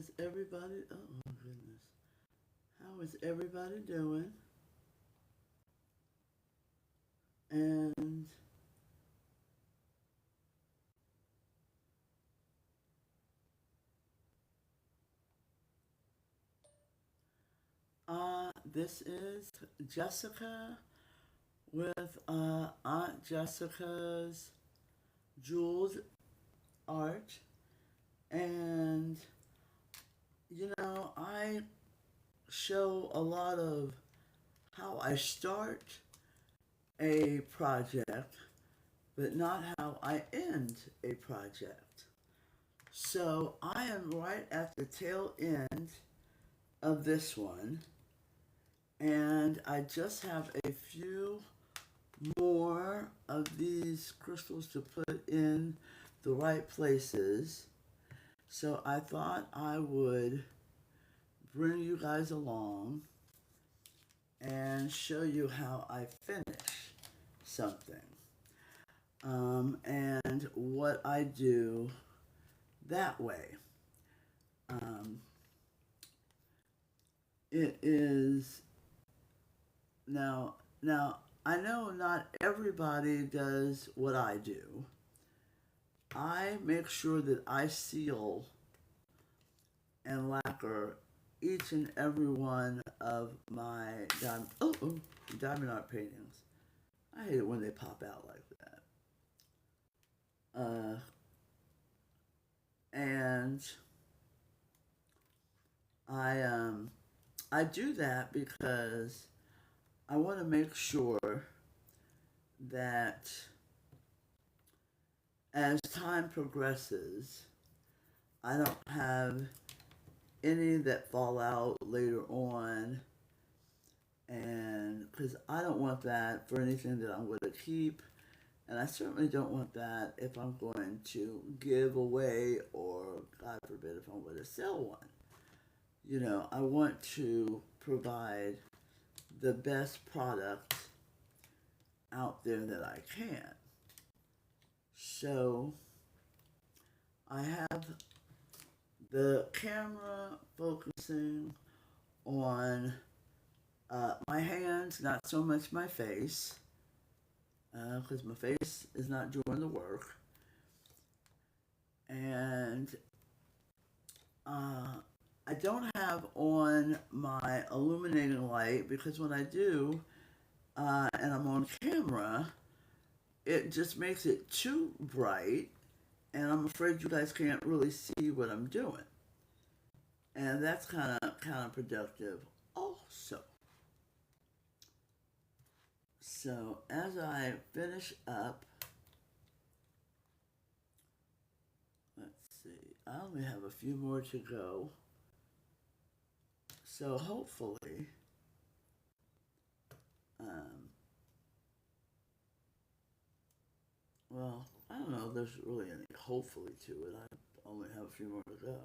is everybody? Oh my goodness. How is everybody doing? And this is Jessica with Aunt Jessica's Jeweled Art. And, I show a lot of how I start a project, but not how I end a project. So I am right at the tail end of this one, and I just have a few more of these crystals to put in the right places. So I thought I would bring you guys along and show you how I finish something, and what I do that way. Um, it is now I know not everybody does what I do. I make sure that I seal and lacquer each and every one of my diamond art paintings. I hate it when they pop out like that. And I do that because I want to make sure that as time progresses, I don't have any that fall out later on, and because I don't want that for anything that I'm going to keep, and I certainly don't want that if I'm going to give away, or God forbid if I'm going to sell one. I want to provide the best product out there that I can. So I have the camera focusing on my hands, not so much my face, because my face is not doing the work. And I don't have on my illuminating light because when I do, and I'm on camera, it just makes it too bright, and I'm afraid you guys can't really see what I'm doing. And that's kind of counterproductive also. So as I finish up, let's see, I only have a few more to go. So hopefully, well, I don't know if there's really any hopefully to it. I only have a few more to go.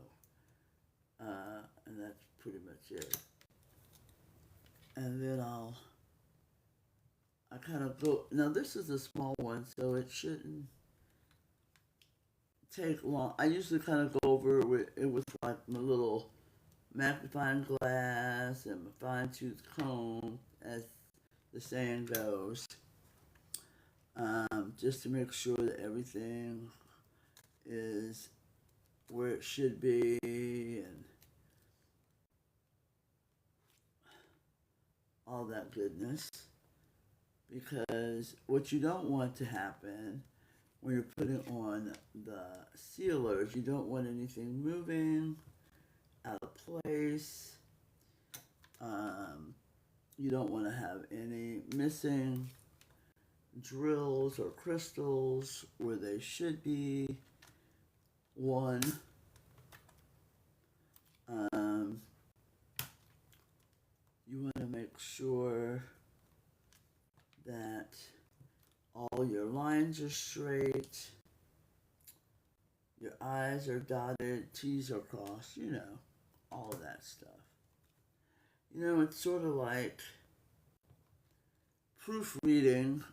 And that's pretty much it. And then I kind of go, now this is a small one, so it shouldn't take long. I usually kind of go over it with like my little magnifying glass and my fine tooth comb, as the saying goes, just to make sure that everything is where it should be, and all that goodness. Because what you don't want to happen when you're putting on the sealers, you don't want anything moving out of place. You don't want to have any missing drills or crystals where they should be. One, you want to make sure that all your lines are straight, your I's are dotted, T's are crossed, all of that stuff. It's sort of like proofreading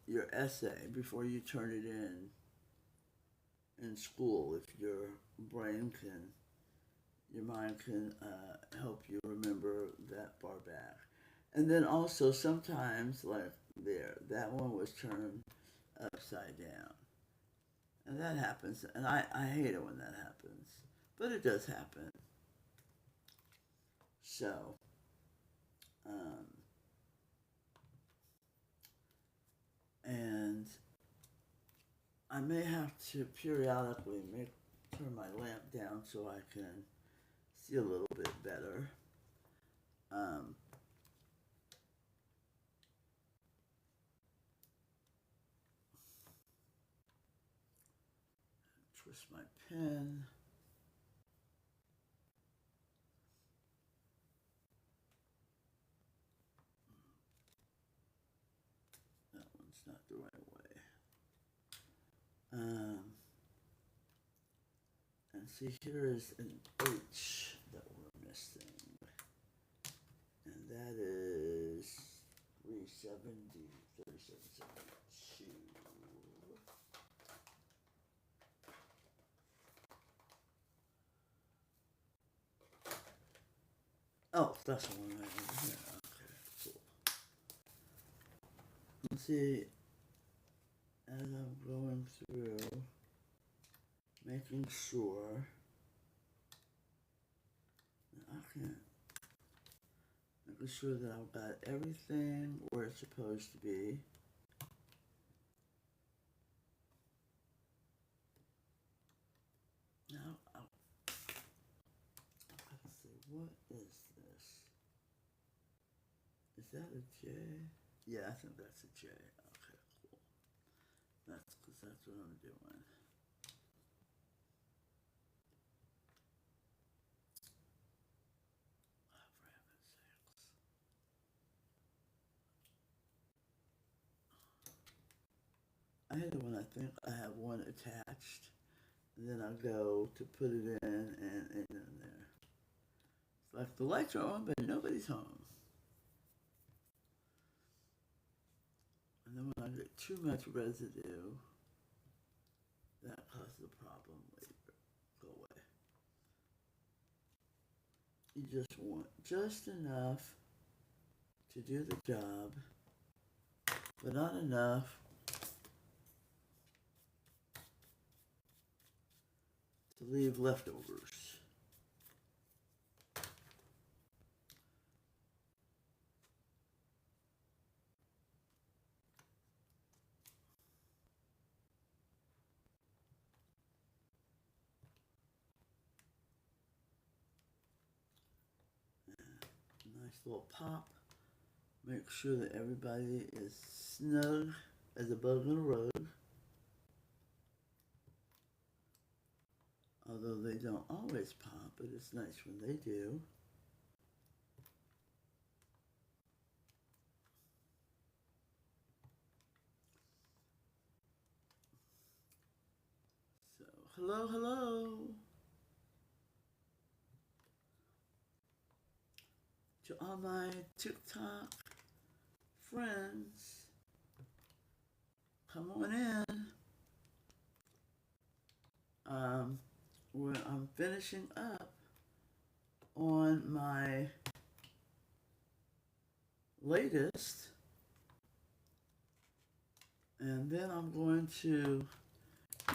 your essay before you turn it in school, if your brain can your mind can help you remember that far back. And then also sometimes, like there, that one was turned upside down. And that happens. And I hate it when that happens. But it does happen. So, um, and I may have to periodically turn my lamp down so I can see a little bit better. Twist my pen. That one's not the right way. And see, here is an H that we're missing. And that is 370, 3772. Oh, that's the one right over here. Okay, cool. And see, as I'm going through, making sure that making sure that I've got everything where it's supposed to be. Now, I've got to say, what is this? Is that a J? Yeah, I think that's a J. Okay, cool. That's because that's what I'm doing. Oh, for heaven's sakes. I hate it when I think I have one attached, and then I go to put it in, and in there. It's like the lights are on, but nobody's home. And then when I get too much residue, that causes a problem later. Go away. You just want just enough to do the job, but not enough to leave leftovers. Nice little pop. Make sure that everybody is snug as a bug in a rug. Although they don't always pop, but it's nice when they do. So, hello, hello. To all my TikTok friends, come on in. Where I'm finishing up on my latest, and then I'm going to, you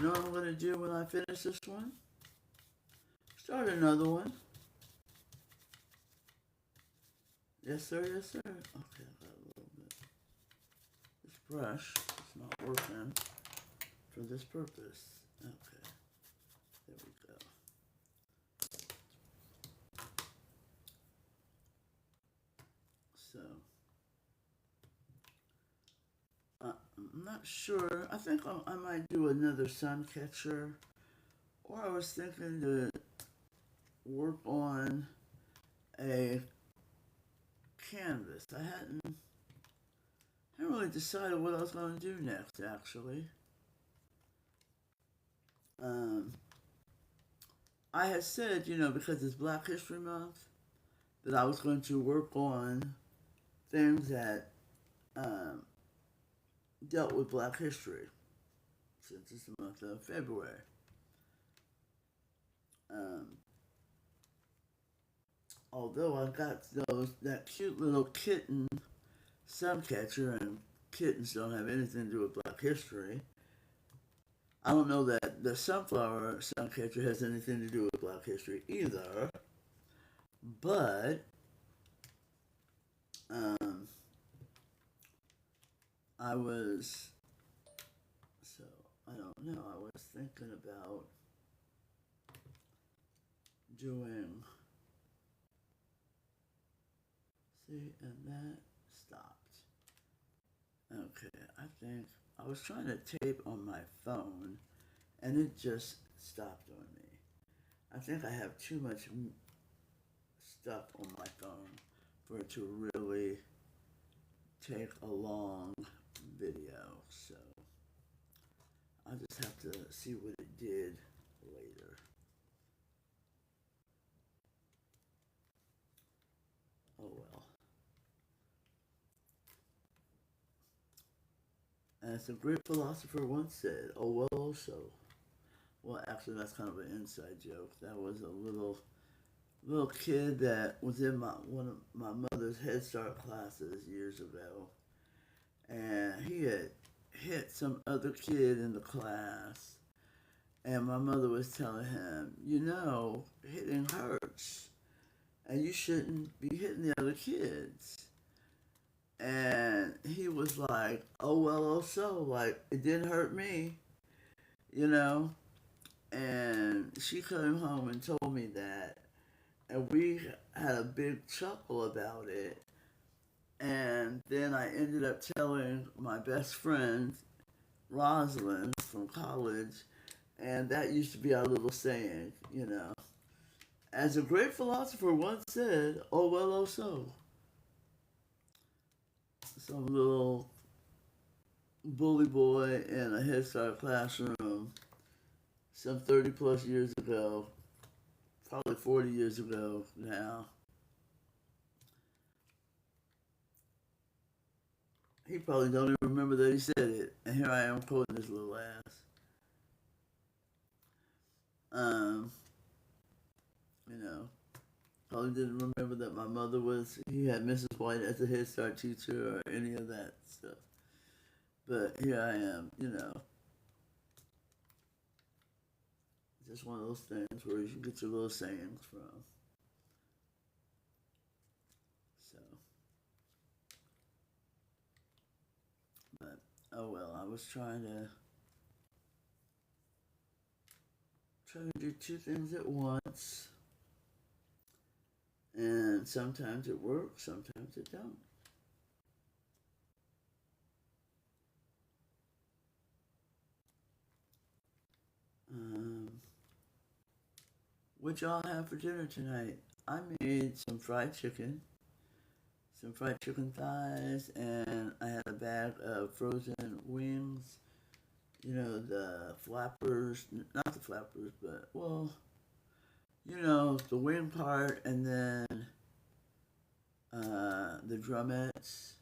know what I'm going to do when I finish this one? Start another one. Yes, sir, yes, sir. Okay, I got a little bit. This brush is not working for this purpose. Okay, there we go. So, I'm not sure. I think I might do another sun catcher, or I was thinking to work on a canvas. I hadn't really decided what I was going to do next, actually. I had said, because it's Black History Month, that I was going to work on things that dealt with Black history, since it's the month of February. although I got that cute little kitten sun catcher, and kittens don't have anything to do with Black history. I don't know that the sunflower sun catcher has anything to do with Black history either. But um, I was, so I don't know. I was thinking about doing, see, and that stopped. Okay, I think I was trying to tape on my phone, and it just stopped on me. I think I have too much stuff on my phone for it to really take a long video. So I'll just have to see what it did later. Oh well. As a great philosopher once said, oh well also. Well, actually that's kind of an inside joke. That was a little kid that was in one of my mother's Head Start classes years ago. And he had hit some other kid in the class. And my mother was telling him, you know, hitting hurts. And you shouldn't be hitting the other kids. And he was like, oh, well, oh, so. Like, it didn't hurt me, you know. And she came home and told me that. And we had a big chuckle about it. And then I ended up telling my best friend, Rosalind, from college, and that used to be our little saying, you know. As a great philosopher once said, oh well, oh so. Some little bully boy in a Head Start classroom some 30 plus years ago, probably 40 years ago now. He probably don't even remember that he said it, and here I am quoting his little ass. Um, you know, probably didn't remember that my mother he had Mrs. White as a Head Start teacher or any of that stuff. But here I am, you know. Just one of those things where you can get your little sayings from. So, but, oh well, I was trying to do two things at once. And sometimes it works, sometimes it don't. What y'all have for dinner tonight? I made some fried chicken thighs, and I had a bag of frozen wings. You know, the flappers, not the flappers, but, well, you know, the wing part, and then the drumettes.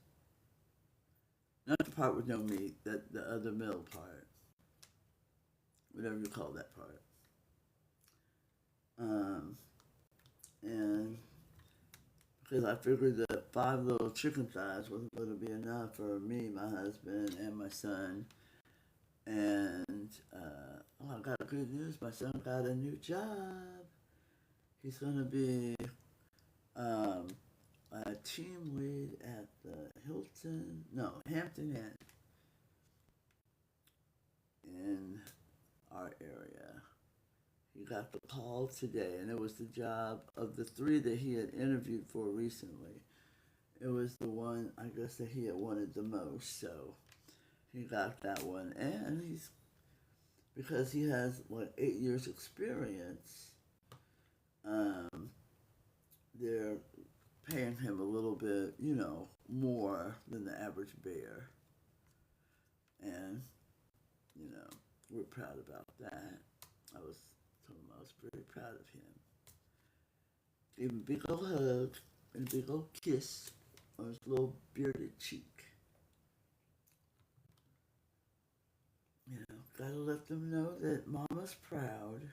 Not the part with no meat, the other middle part. Whatever you call that part. And because I figured that 5 little chicken thighs wasn't going to be enough for me, my husband, and my son. And, I got good news. My son got a new job. He's going to be a team lead at the Hampton Inn in our area. He got the call today, and it was the job of the 3 that he had interviewed for recently. It was the one, I guess, that he had wanted the most, so he got that one. And because he has, 8 years experience, they're paying him a little bit, you know, more than the average bear. And, you know, we're proud about that. I was very proud of him. Gave him a big old hug and a big old kiss on his little bearded cheek. You know, gotta let them know that Mama's proud.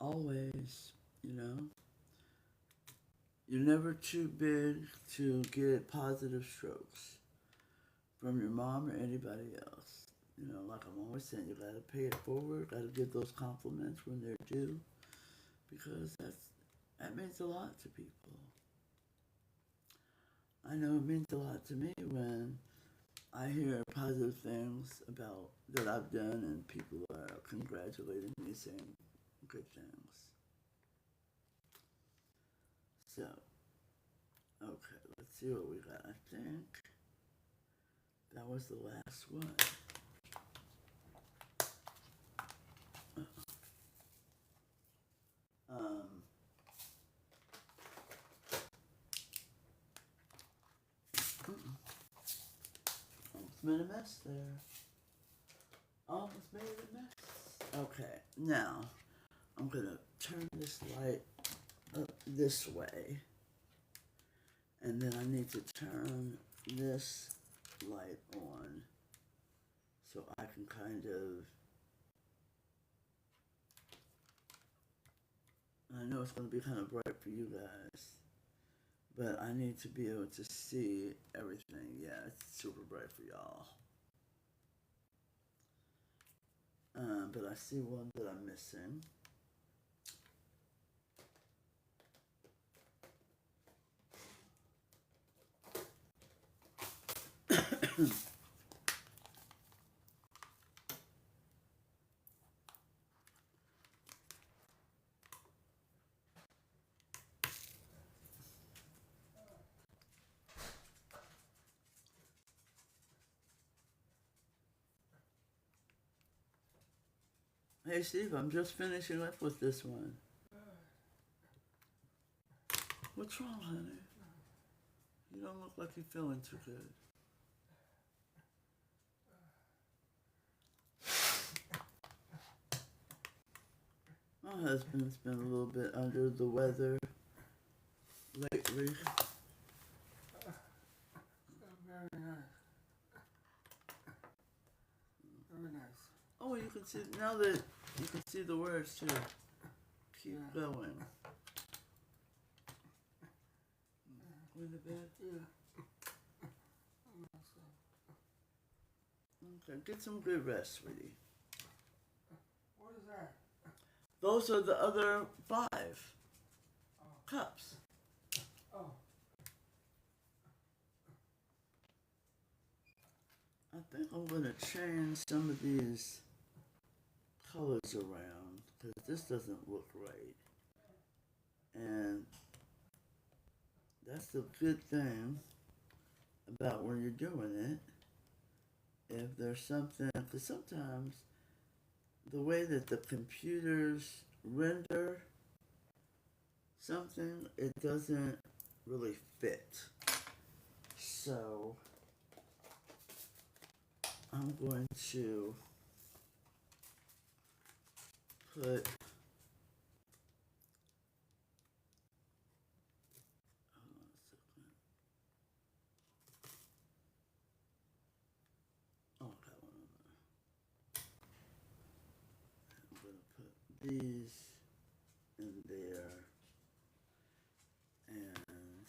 always, you know, you're never too big to get positive strokes from your mom or anybody else. You know, like I'm always saying, you gotta pay it forward, gotta give those compliments when they're due, because that means a lot to people. I know it means a lot to me when I hear positive things about that I've done and people are congratulating me, saying good things. So, okay, let's see what we got. I think that was the last one. Almost made a mess there. Almost made a mess. Okay, now I'm gonna turn this light up this way, and then I need to turn this light on so I can kind of, I know it's going to be kind of bright for you guys, but I need to be able to see everything. Yeah, it's super bright for y'all. But I see one that I'm missing. Hey Steve, I'm just finishing up with this one. What's wrong, honey? You don't look like you're feeling too good. My husband's been a little bit under the weather lately. Very nice. Very nice. Oh, you can see, now that you can see the words too. Keep going. Go to bed? Yeah. Okay, get some good rest, sweetie. What is that? Those are the other 5 cups. Oh. I think I'm going to change some of these colors around because this doesn't look right. And that's the good thing about when you're doing it. If there's something, because sometimes the way that the computers render something, it doesn't really fit. So I'm going to put, hold on a second. Oh, I got one on there. I'm going to put these in there, and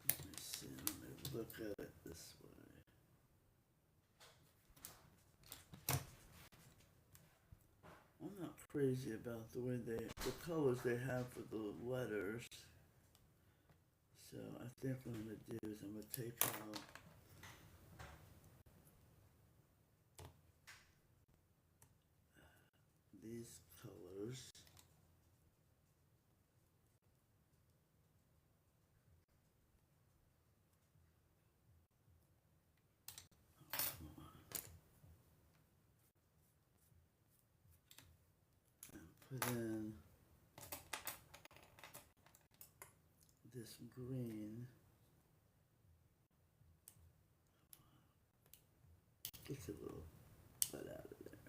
let me see, let me look at it this way. I'm not crazy about the way the colors they have for the letters. So I think what I'm going to do is I'm going to take out these colors. And put in this green. Get a little butt out of there.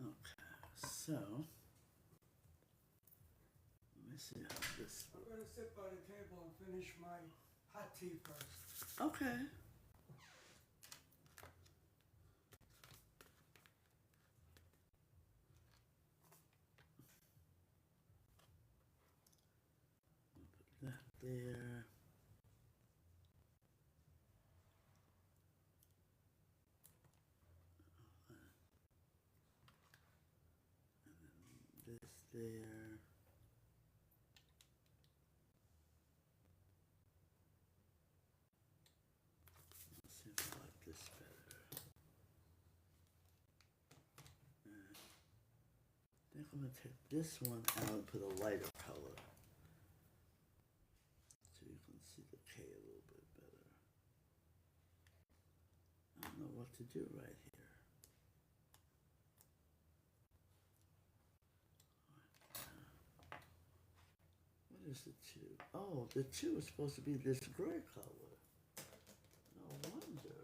Okay, So, let me see how this. I'm going to sit by the table and finish my hot tea first. Okay. Put that there. And then this there. Let's see if I like this better. I think I'm going to take this one out and put a lighter color so you can see the K a little bit better. I don't know what to do right here. What is the 2? Oh, the 2 is supposed to be this gray color. No wonder.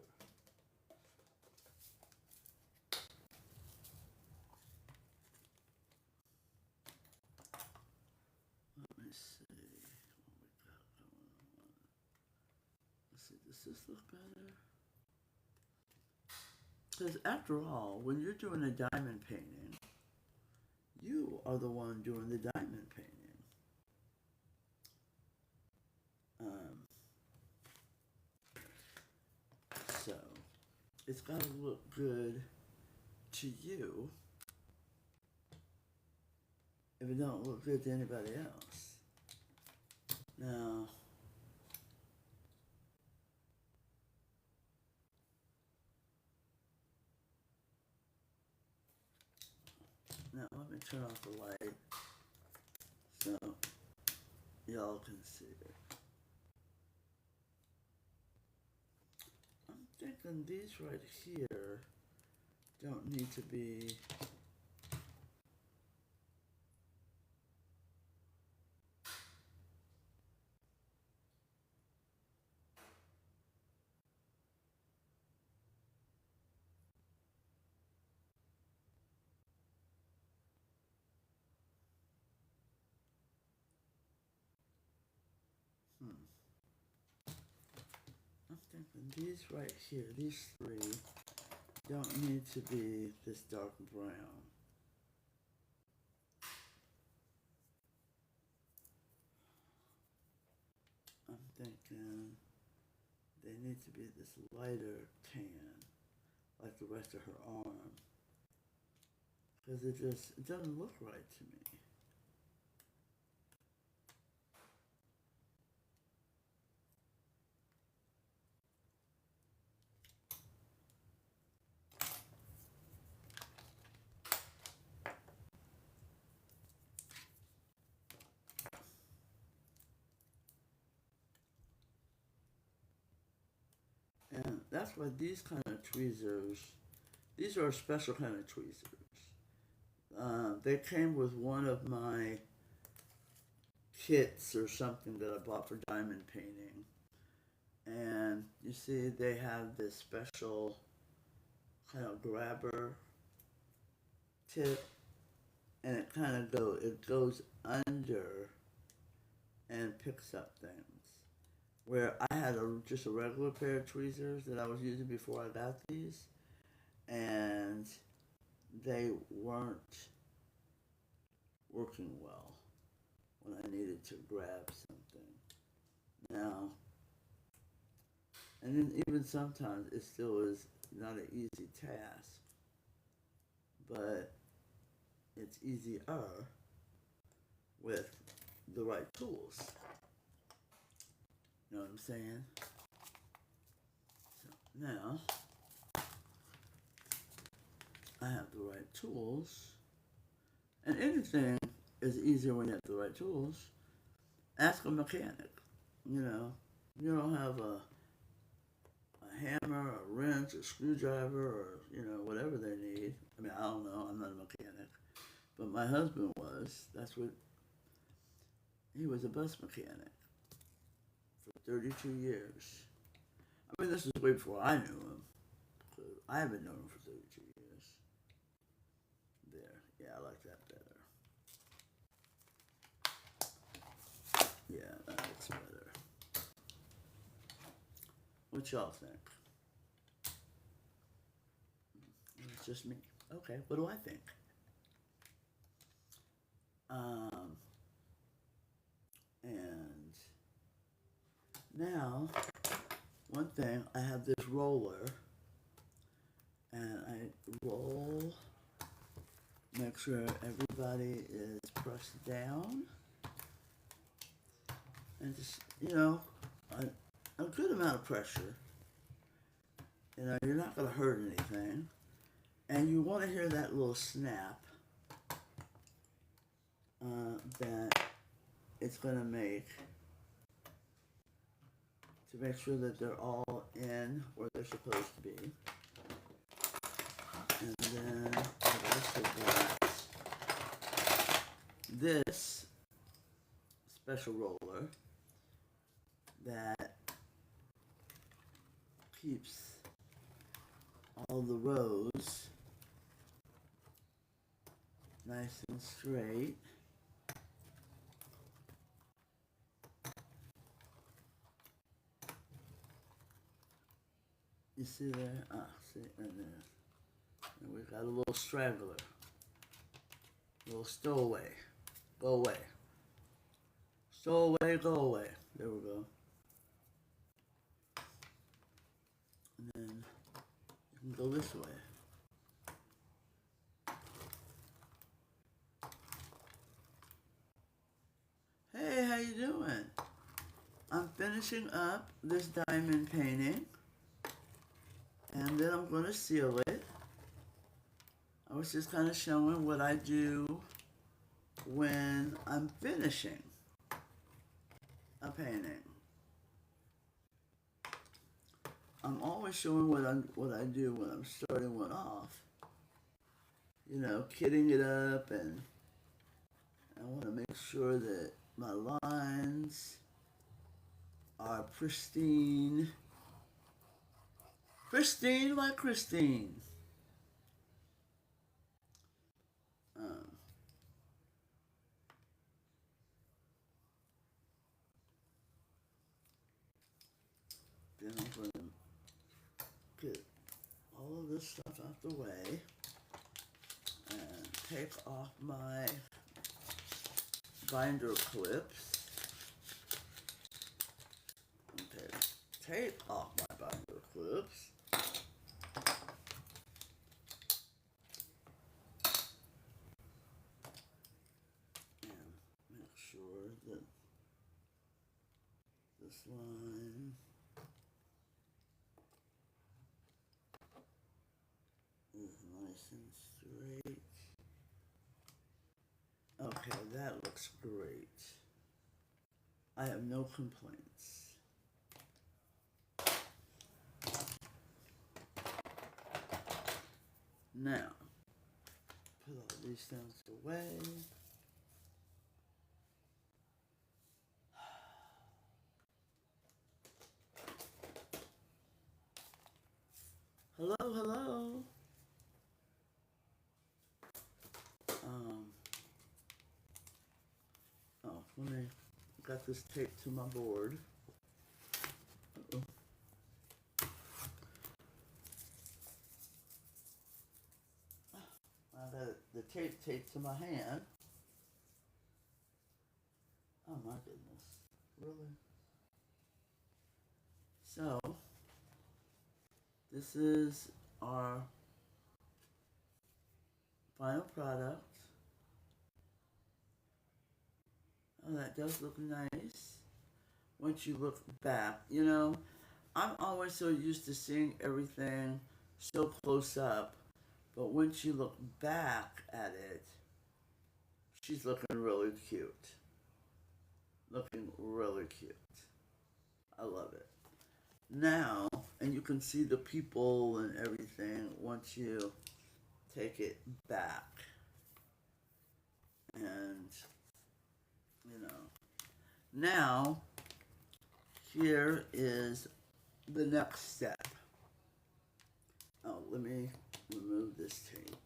Let me see what we got going on. Let's see, does this look better? Because after all, when you're doing a diamond painting, you are the one doing the diamond painting. So, it's got to look good to you if it don't look good to anybody else. Now, let me turn off the light so y'all can see it. I'm thinking these right here don't need to be I'm thinking these right here, these 3 don't need to be this dark brown. I'm thinking they need to be this lighter tan, like the rest of her arm. Because it doesn't look right to me. And that's why these kind of tweezers, these are a special kind of tweezers. They came with one of my kits or something that I bought for diamond painting. And you see they have this special kind of grabber tip, and it kind of goes under and picks up things. Where I had just a regular pair of tweezers that I was using before I got these, and they weren't working well when I needed to grab something. Now, and then even sometimes it still is not an easy task, but it's easier with the right tools. You know what I'm saying? So now, I have the right tools, and anything is easier when you have the right tools. Ask a mechanic. You know, you don't have a hammer, a wrench, a screwdriver, or, whatever they need. I mean, I don't know, I'm not a mechanic. But my husband was. He was a bus mechanic for 32 years. I mean, this is way before I knew him. I haven't known him for 32 years. There, Yeah, I like that better. Yeah, that looks better. What y'all think? It's just me. Okay, what do I think? And now, one thing, I have this roller, and I roll, make sure everybody is pressed down, and just, a good amount of pressure. You're not going to hurt anything. And you want to hear that little snap that it's going to make sure that they're all in where they're supposed to be. And then I've also got this special roller that keeps all the rows nice and straight. You see there? See, and we've got a little straggler, a little stowaway. Go away. Stow away, go away. There we go. And then you can go this way. Hey, how you doing? I'm finishing up this diamond painting, and then I'm going to seal it. I was just kind of showing what I do when I'm finishing a painting. I'm always showing what I do when I'm starting one off. Kitting it up, and I want to make sure that my lines are pristine. Pristine like Christine. Then I'm going to get all of this stuff out the way and take off my binder clips. Okay, take off my binder clips. And make sure that this line is nice and straight. Okay, that looks great. I have no complaints. Now, put all these things away. Hello, hello. Let me got this taped to my board. Uh-oh. I got the tape taped to my hand. Oh my goodness. Really? So, this is our final product. Oh, that does look nice. Once you look back, I'm always so used to seeing everything so close up, but once you look back at it, she's looking really cute. Looking really cute. I love it. Now, and you can see the people and everything once you take it back. And, now, here is the next step. Oh, let me remove this tape.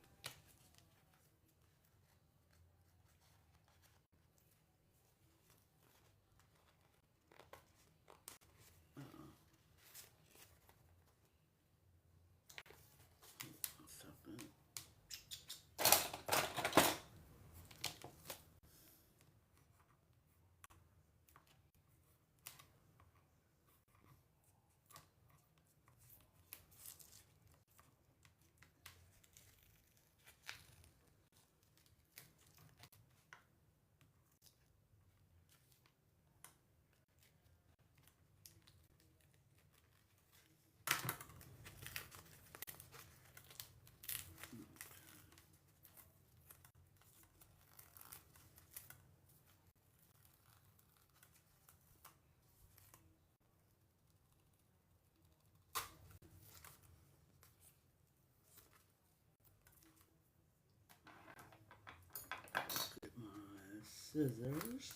scissors.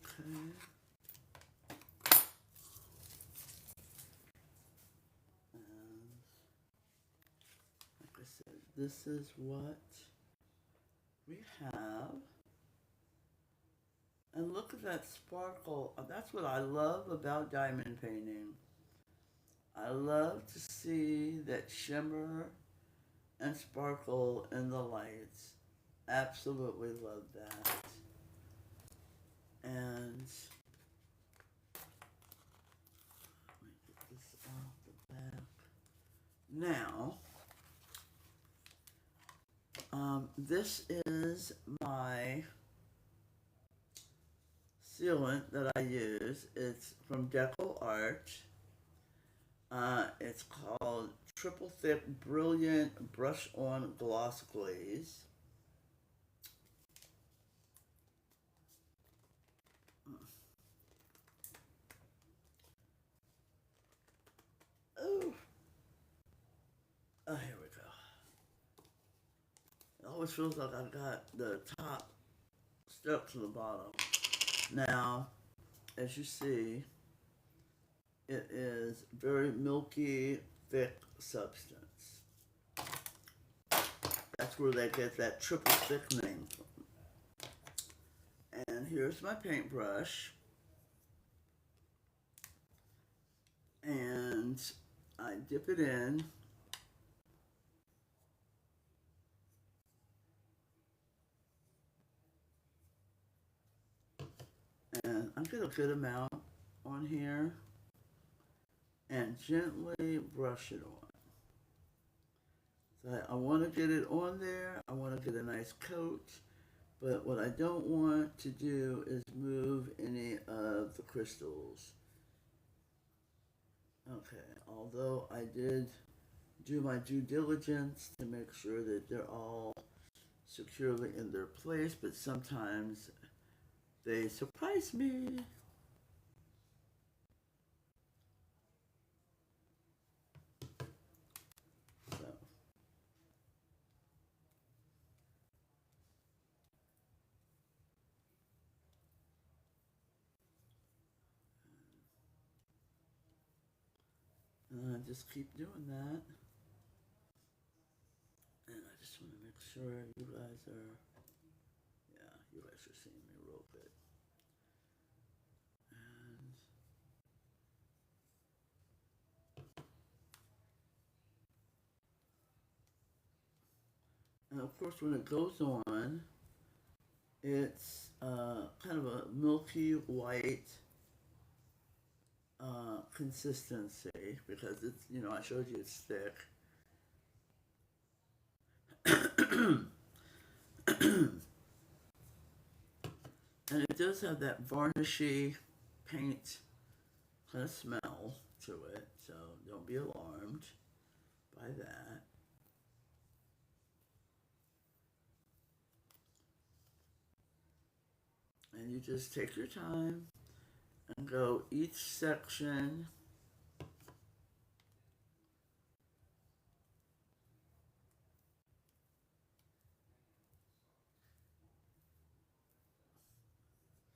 Okay. And like I said, this is what we have. And look at that sparkle. That's what I love about diamond painting. I love to see that shimmer and sparkle in the lights. Absolutely love that. And let me get this off the back. Now, this is my sealant that I use. It's from Deco Art. It's called Triple Thick Brilliant Brush On Gloss Glaze. Oh, here we go. It always feels like I've got the top stuck to the bottom. Now, as you see, it is very milky, thick substance. That's where they get that triple thickening. And here's my paintbrush. And I dip it in. And I get a good amount on here. And gently brush it on. So I want to get it on there. I want to get a nice coat. But what I don't want to do is move any of the crystals. Okay, although I did do my due diligence to make sure that they're all securely in their place, but sometimes they surprise me. So. And I just keep doing that. And I just want to make sure you guys are, yeah, you guys are seeing me real good. And of course, when it goes on, it's kind of a milky white consistency because it's, you know, I showed you it's thick. And it does have that varnishy paint kind of smell to it, so don't be alarmed by that. And you just take your time and go each section.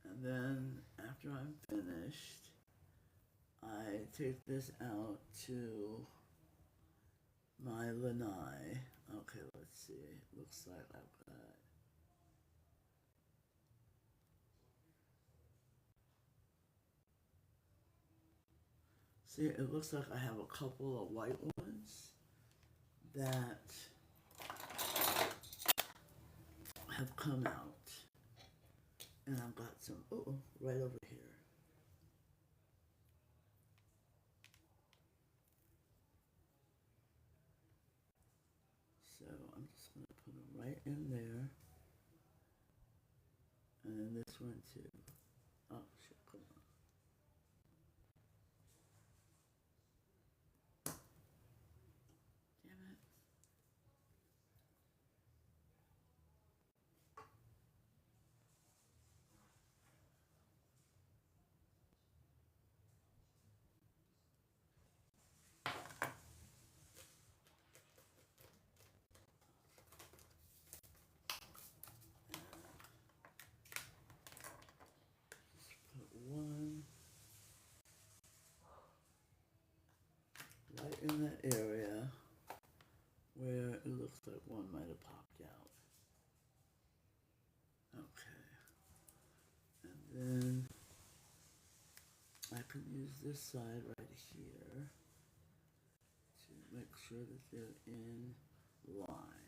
And then after I'm finished, I take this out to my lanai. Okay, let's see. Looks like I've got. See, it looks like I have a couple of white ones that have come out. And I've got some, right over here. So I'm just going to put them right in there. And then this one too. Oh, shit, come on. Damn it. to use this side right here to make sure that they're in line.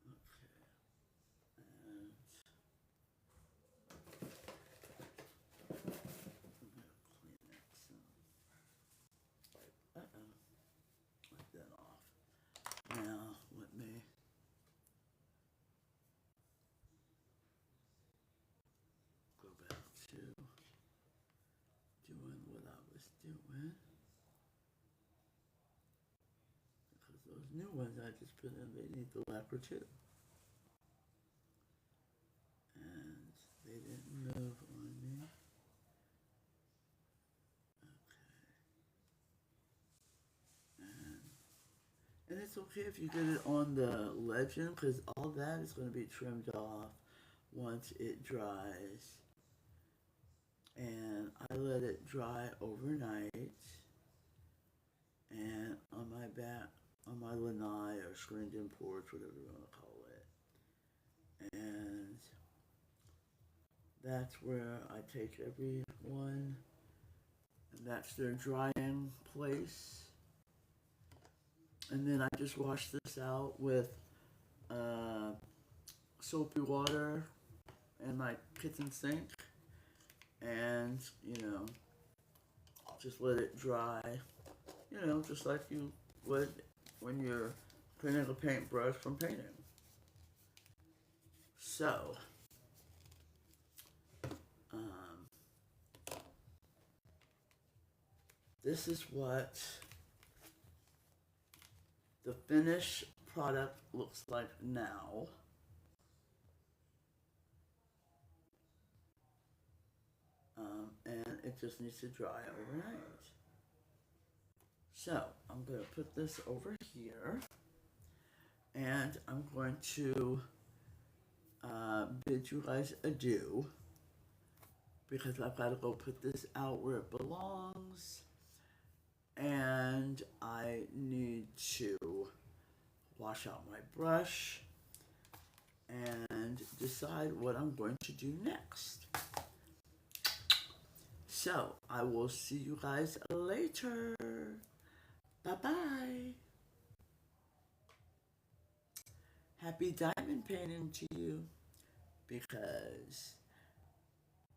Okay, and I'm gonna clean that some. Wipe that off. Now let me go back to doing what I was doing, because those new ones I just put in, they need the lacquer too. And they didn't move on me. Okay. And it's okay if you get it on the legend, because all that is going to be trimmed off once it dries. And I let it dry overnight. And on my back, on my lanai or screened-in porch, whatever you want to call it. And that's where I take everyone, and that's their drying place. And then I just wash this out with soapy water in my kitchen sink, and just let it dry. Just like you would when you're cleaning a paintbrush from painting. So, this is what the finished product looks like now. And it just needs to dry overnight. So, I'm going to put this over here, and I'm going to bid you guys adieu, because I've got to go put this out where it belongs, and I need to wash out my brush and decide what I'm going to do next. So, I will see you guys later. Bye-bye. Happy diamond painting to you, because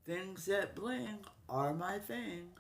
things that bling are my thing.